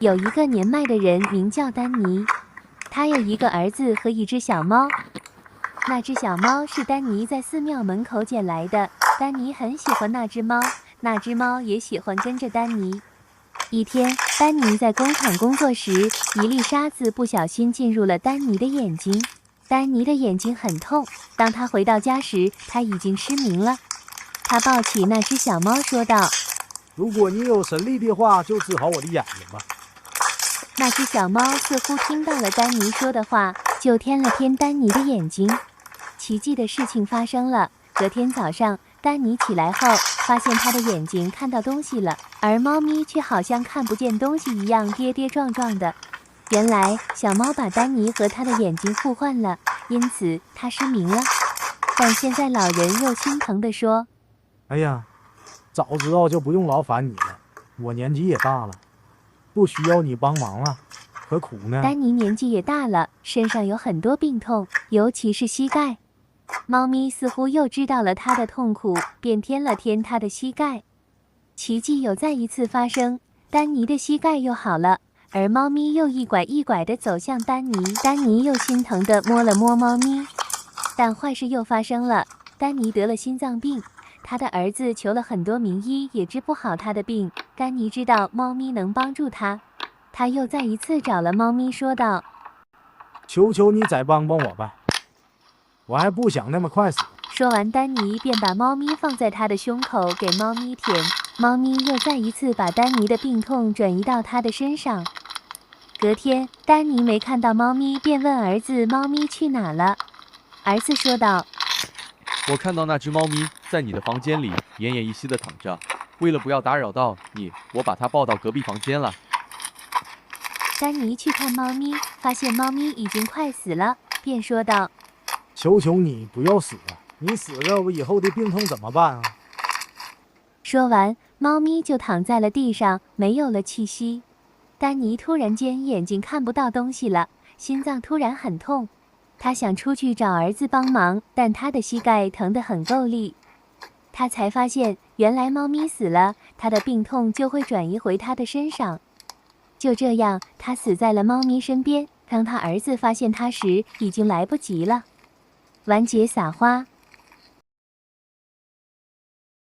有一个年迈的人名叫丹尼，他有一个儿子和一只小猫。那只小猫是丹尼在寺庙门口捡来的。丹尼很喜欢那只猫，那只猫也喜欢跟着丹尼。一天，丹尼在工厂工作时，一粒沙子不小心进入了丹尼的眼睛。丹尼的眼睛很痛。当他回到家时，他已经失明了。他抱起那只小猫说道：“如果你有神力的话，就治好我的眼睛吧。”那只小猫似乎听到了丹尼说的话，就舔了舔丹尼的眼睛。奇迹的事情发生了。隔天早上，丹尼起来后，发现他的眼睛看到东西了，而猫咪却好像看不见东西一样跌跌撞撞的。原来，小猫把丹尼和他的眼睛互换了，因此他失明了。但现在老人又心疼地说：“哎呀，早知道就不用劳烦你了，我年纪也大了，不需要你帮忙了，何苦呢？”丹尼年纪也大了，身上有很多病痛，尤其是膝盖。猫咪似乎又知道了他的痛苦，便舔了舔他的膝盖。奇迹又再一次发生，丹尼的膝盖又好了，而猫咪又一拐一拐地走向丹尼。丹尼又心疼地摸了摸猫咪。但坏事又发生了，丹尼得了心脏病，他的儿子求了很多名医，也治不好他的病。丹尼知道猫咪能帮助他，他又再一次找了猫咪，说道：“求求你再帮帮我吧，我还不想那么快死。”说完，丹尼便把猫咪放在他的胸口，给猫咪舔。猫咪又再一次把丹尼的病痛转移到他的身上。隔天，丹尼没看到猫咪，便问儿子：“猫咪去哪了？”儿子说道：“我看到那只猫咪在你的房间里奄奄一息地躺着，为了不要打扰到你，我把它抱到隔壁房间了。”丹尼去看猫咪，发现猫咪已经快死了，便说道：“求求你不要死啊！你死了，我以后的病痛怎么办啊？”说完，猫咪就躺在了地上，没有了气息。丹尼突然间眼睛看不到东西了，心脏突然很痛。他想出去找儿子帮忙，但他的膝盖疼得很够力。他才发现，原来猫咪死了，他的病痛就会转移回他的身上。就这样，他死在了猫咪身边。当他儿子发现他时，已经来不及了。完结撒花。